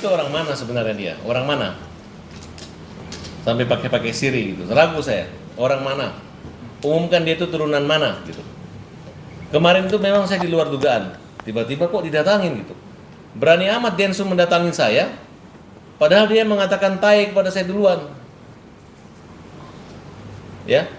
itu orang mana sebenarnya dia? Orang mana? Sampai pakai Siri gitu. Ragu saya. Orang mana? Umumkan dia itu turunan mana gitu. Kemarin itu memang saya di luar dugaan. Tiba-tiba kok didatangin gitu. Berani amat Densu mendatangin saya. Padahal dia mengatakan tai kepada saya duluan. Ya.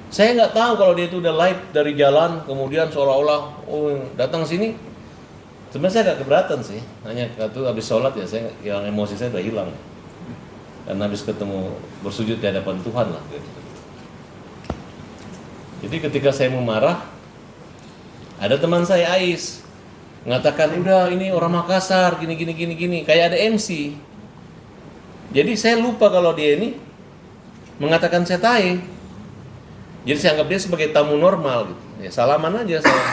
Saya nggak tahu kalau dia itu udah live dari jalan, kemudian seolah-olah datang sini. Sebenarnya saya agak keberatan sih. Hanya waktu habis sholat ya, saya yang emosi saya udah hilang. Karena habis ketemu bersujud di hadapan Tuhan lah. Jadi ketika saya mau marah, ada teman saya Ais mengatakan, udah ini orang Makassar, gini, kayak ada MC. Jadi saya lupa kalau dia ini mengatakan saya tai. Jadi saya anggap dia sebagai tamu normal gitu. Ya salaman aja saya.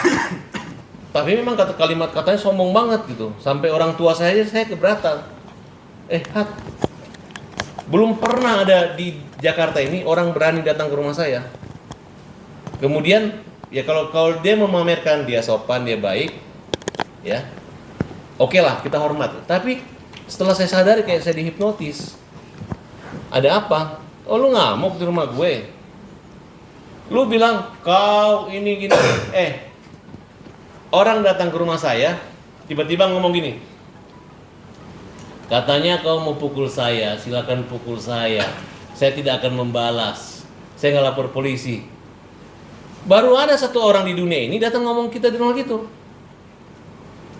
Tapi memang kalimat katanya sombong banget gitu. Sampai orang tua saya keberatan. Hat, belum pernah ada di Jakarta ini orang berani datang ke rumah saya. Kemudian ya kalau dia memamerkan dia sopan, dia baik, ya oke lah, kita hormat. Tapi setelah saya sadari kayak saya dihipnotis. Ada apa? Oh lu ngamuk di rumah gue. Lu bilang kau ini gini. Orang datang ke rumah saya tiba-tiba ngomong gini. Katanya kau mau pukul saya, silakan pukul saya. Saya tidak akan membalas. Saya nggak lapor polisi. Baru ada satu orang di dunia ini datang ngomong kita di rumah gitu.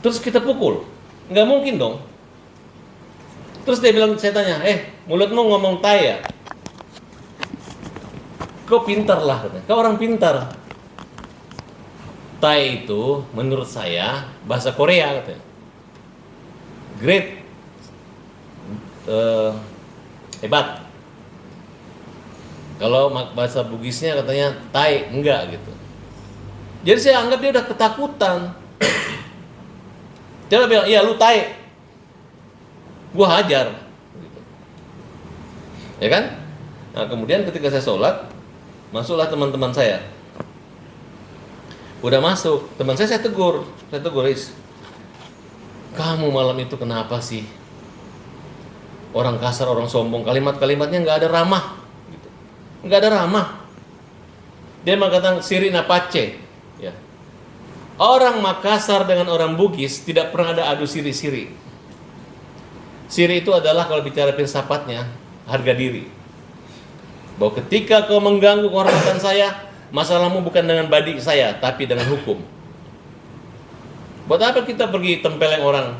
Terus kita pukul. Nggak mungkin dong. Terus dia bilang, saya tanya, mulutmu ngomong tai ya? Kau pintar lah katanya. Kau orang pintar. Tai itu menurut saya bahasa Korea katanya. Great. Hebat. Kalau bahasa Bugisnya katanya tai, enggak gitu. Jadi saya anggap dia udah ketakutan. Dia bilang, iya lu tai, gua hajar gitu. Ya kan? Nah kemudian ketika saya sholat, masuklah teman-teman saya. Udah masuk, teman saya tegur, Is, kamu malam itu kenapa sih? Orang kasar, orang sombong, kalimat-kalimatnya nggak ada ramah, gitu. Nggak ada ramah. Dia mengatakan sirina pace, ya. Orang Makassar dengan orang Bugis tidak pernah ada adu siri-siri. Siri itu adalah kalau bicara filsafatnya harga diri. Bahwa ketika kau mengganggu kehormatan saya, masalahmu bukan dengan badi saya, tapi dengan hukum. Buat apa kita pergi tempeleng orang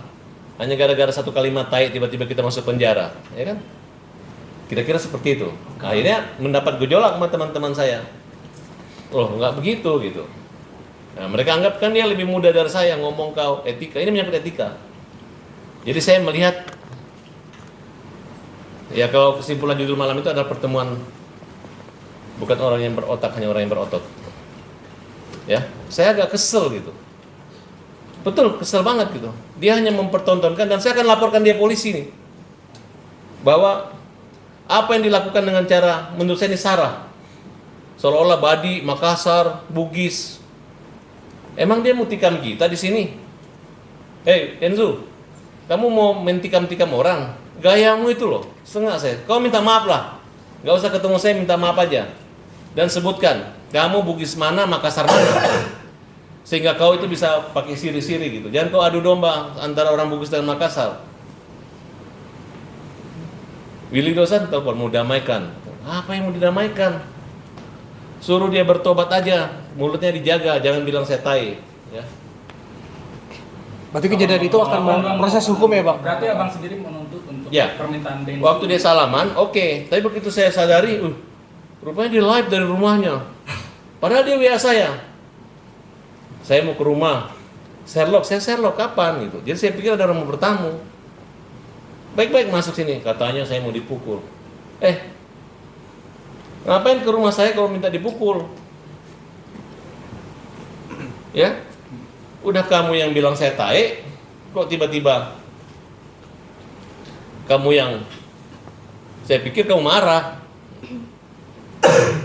hanya gara-gara satu kalimat tai tiba-tiba kita masuk penjara, ya kan? Kira-kira seperti itu. Akhirnya mendapat gejolak sama teman-teman saya. Loh, nggak begitu gitu. Nah, mereka anggap kan dia lebih muda dari saya, ngomong kau etika. Ini menyangkut etika. Jadi saya melihat, ya kalau kesimpulan judul malam itu adalah pertemuan bukan orang yang berotak, hanya orang yang berotot. Ya, saya agak kesel gitu. Betul, kesel banget gitu. Dia hanya mempertontonkan, dan saya akan laporkan dia polisi nih. Bahwa apa yang dilakukan dengan cara, menurut saya ini sarah. Seolah-olah Badi, Makassar, Bugis. Emang dia mau tikam kita di sini? Enzo, kamu mau mentikam-tikam orang? Gayamu itu loh, setengah saya. Kau minta maaf lah. Gak usah ketemu saya, minta maaf aja. Dan sebutkan, kamu Bugis mana, Makassar mana. Sehingga kau itu bisa pakai siri-siri gitu. Jangan kau adu domba antara orang Bugis dan Makassar. Willy Dosan telepon mau damaikan. Apa yang mau didamaikan? Suruh dia bertobat aja, mulutnya dijaga, jangan bilang saya tai. Ya. Berarti kejadian itu akan proses hukum ya bang? Berarti abang sendiri menuntut untuk permintaan Densu. Waktu dia salaman, oke. Tapi begitu saya sadari, rupanya dia live dari rumahnya. Padahal dia WA saya. Saya mau ke rumah, Sherlock kapan gitu. Jadi saya pikir ada orang mau bertamu. Baik-baik masuk sini, katanya saya mau dipukul. Ngapain ke rumah saya kalau minta dipukul? Ya, udah kamu yang bilang saya tae, kok tiba-tiba kamu yang saya pikir kamu marah,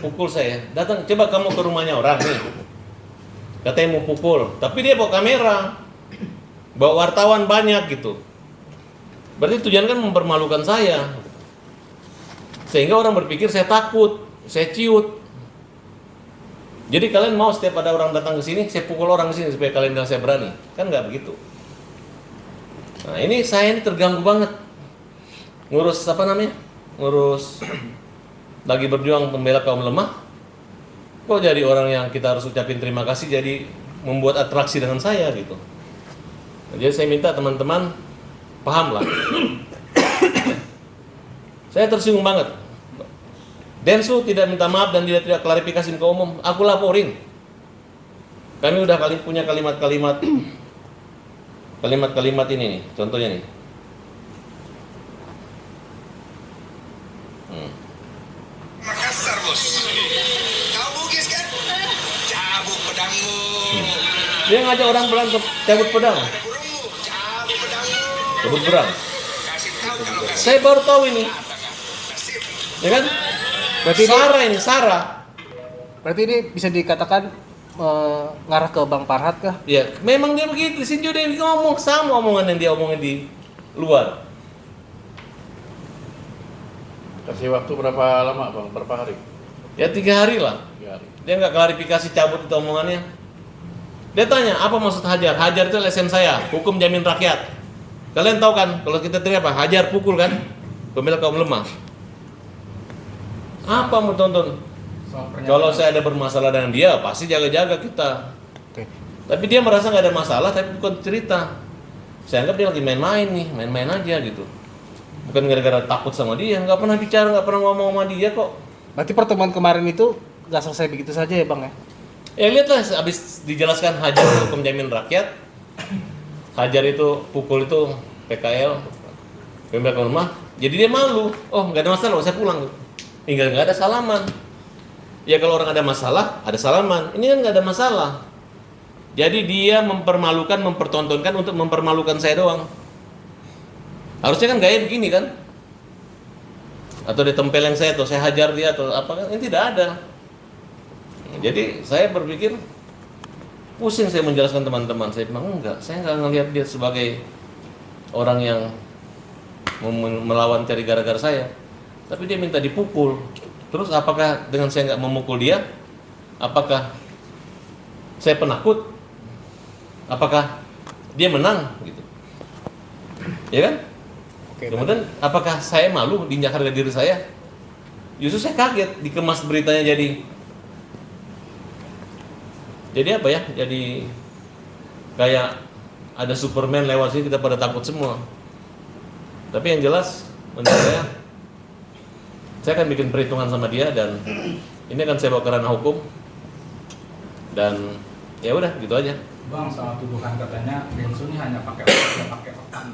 pukul saya. Datang, coba kamu ke rumahnya orang nih. Katanya mau pukul, tapi dia bawa kamera, bawa wartawan banyak gitu. Berarti tujuan kan mempermalukan saya. Sehingga orang berpikir saya takut, saya ciut. Jadi kalian mau setiap ada orang datang ke sini, saya pukul orang ke sini supaya kalian bilang saya berani. Kan nggak begitu. Nah, ini saya ini terganggu banget. Ngurus apa namanya? Ngurus lagi berjuang pembela kaum lemah. Kok jadi orang yang kita harus ucapin terima kasih jadi membuat atraksi dengan saya gitu. Nah, jadi saya minta teman-teman paham lah. Saya tersinggung banget. Densu tidak minta maaf dan tidak klarifikasi ke umum. Aku laporin. Kami udah punya kalimat-kalimat ini nih. Contohnya nih. Makassar bos. Kau bugis kan? Cabut pedangmu. Dia ngajak orang berantem cabut pedang. Ada burungmu. Cabut pedangmu. Cabut pedang. Kasih tahu kalau kasih. Saya baru tahu ini. Nasib. Ya kan? Berarti Sarah. Berarti ini bisa dikatakan ngarah ke Bang Farhat kah? Ya, memang dia begitu. Sinjo dia ngomong sama omongan yang dia omongin di luar. Kasih waktu berapa lama Bang? Berapa hari? Ya 3 hari lah. 3 hari. Dia nggak klarifikasi cabut itu omongannya. Dia tanya, apa maksud hajar? Hajar itu LSM saya, hukum jamin rakyat. Kalian tahu kan, kalau kita teriak apa? Hajar, pukul kan? Pembela kaum lemah. Apa mau tonton? Kalau saya ada bermasalah dengan dia, pasti jaga-jaga kita. Oke. Tapi dia merasa nggak ada masalah, tapi bukan cerita. Saya anggap dia lagi main-main nih, main-main aja gitu. Bukan gara-gara takut sama dia, nggak pernah bicara, nggak pernah ngomong sama dia kok. Berarti pertemuan kemarin itu nggak selesai begitu saja ya Bang ya? Ya lihatlah, habis dijelaskan hajar itu hukum jamin rakyat, hajar itu pukul itu PKL, pembela kaum lemah. Jadi dia malu. Oh nggak ada masalah, saya pulang. Tinggal nggak ada salaman. Ya kalau orang ada masalah, ada salaman. Ini kan nggak ada masalah. Jadi dia mempermalukan, mempertontonkan untuk mempermalukan saya doang. Harusnya kan gaya begini kan? Atau dia tempeleng saya, atau saya hajar dia, atau apa kan? Ini tidak ada. Jadi saya berpikir pusing saya menjelaskan teman-teman. Saya bilang enggak, saya nggak ngelihat dia sebagai orang yang melawan cari gara-gara saya. Tapi dia minta dipukul. Terus apakah dengan saya nggak memukul dia, apakah saya penakut? Apakah dia menang gitu? Ya kan? Oke, Kemudian apakah saya malu diinjak harga diri saya? Justru saya kaget dikemas beritanya jadi apa ya? Jadi kayak ada Superman lewat sini kita pada takut semua. Tapi yang jelas menurut saya akan bikin perhitungan sama dia dan ini akan saya bawa ke ranah hukum dan ya udah gitu aja. Bang, soal tuduhan katanya Densu ini hanya pakai otak.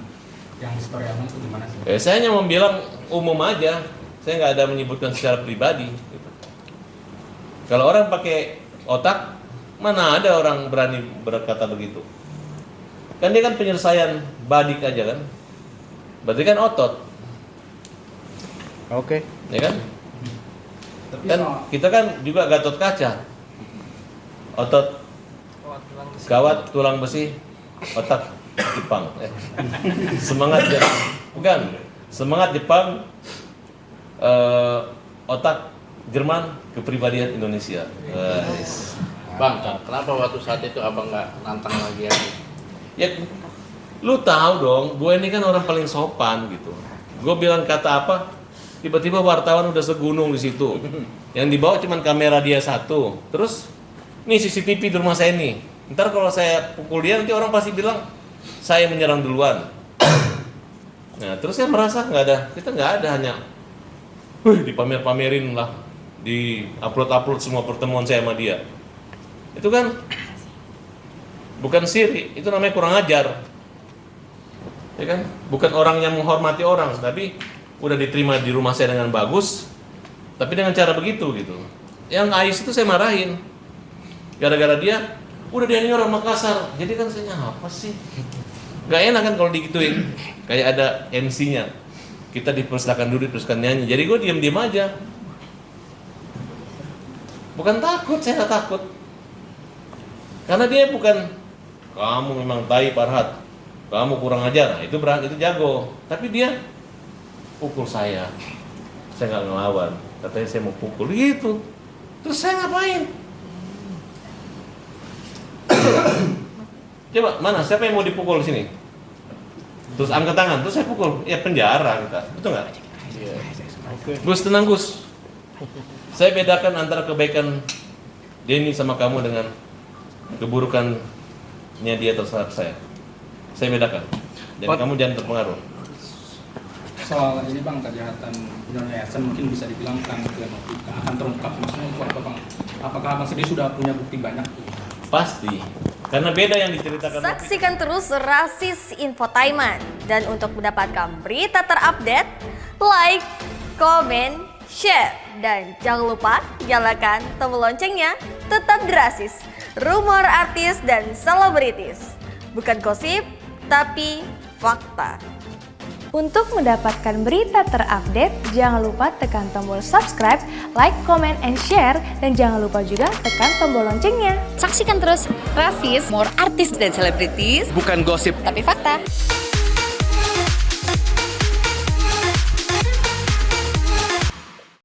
Yang historialnya itu gimana sih? Saya hanya membilang umum aja. Saya nggak ada menyebutkan secara pribadi. Gitu. Kalau orang pakai otak, mana ada orang berani berkata begitu? Kan dia kan penyelesaian badik aja kan. Berarti kan otot. Oke. Ya kan? Tapi Kan kita kan juga Gatot Kaca. Otot kawat tulang besi, otak Jepang. Semangat bukan. Semangat Jepang, otak Jerman, kepribadian Indonesia. Bang, kenapa waktu saat itu abang nggak nantang lagi aja? Ya, lu tahu dong, gue ini kan orang paling sopan gitu. Gue bilang kata apa, tiba-tiba wartawan udah segunung di situ. Yang dibawa cuma kamera dia satu. Terus, nih CCTV di rumah saya nih. Ntar kalau saya pukul dia, nanti orang pasti bilang saya menyerang duluan. Nah, terus saya merasa kita nggak ada hanya, dipamer-pamerin lah, di upload semua pertemuan saya sama dia. Itu kan bukan siri, itu namanya kurang ajar. Ya kan? Bukan orang yang menghormati orang, tapi udah diterima di rumah saya dengan bagus, tapi dengan cara begitu gitu. Yang Ais itu saya marahin. Gara-gara dia udah dia ini orang Makassar. Jadi kan saya apa sih? Gak enak kan kalau digituin. Kayak ada MC-nya. Kita dipersilakan duduk teruskan nyanyi. Jadi gue diam-diam aja. Bukan takut, saya gak takut. Karena dia bukan, kamu memang tai Farhat, kamu kurang ajar. Nah, itu itu jago. Tapi dia pukul saya nggak ngelawan. Katanya saya mau pukul gitu. Terus saya ngapain? Coba mana? Siapa yang mau dipukul di sini? Terus angkat tangan. Terus saya pukul. Ya penjara kita. Betul nggak? Gus, tenang Gus. Saya bedakan antara kebaikan Denny sama kamu dengan keburukannya dia terhadap saya. Saya bedakan. Dan kamu jangan terpengaruh. Soal ini bang, kejahatan Nyonya Yayasan mungkin bisa dibilang akan terungkap. Maksudnya itu apa bang? Apakah abang sendiri sudah punya bukti banyak? Pasti. Karena beda yang diceritakan. Saksikan terus Rasis Infotainment. Dan untuk mendapatkan berita terupdate, like, komen, share. Dan jangan lupa nyalakan tombol loncengnya. Tetap di Rasis, rumor artis dan selebritis. Bukan gosip, tapi fakta. Untuk mendapatkan berita terupdate, jangan lupa tekan tombol subscribe, like, comment, and share. Dan jangan lupa juga tekan tombol loncengnya. Saksikan terus Rasis, rumor artis dan selebritis. Bukan gosip. Tapi fakta.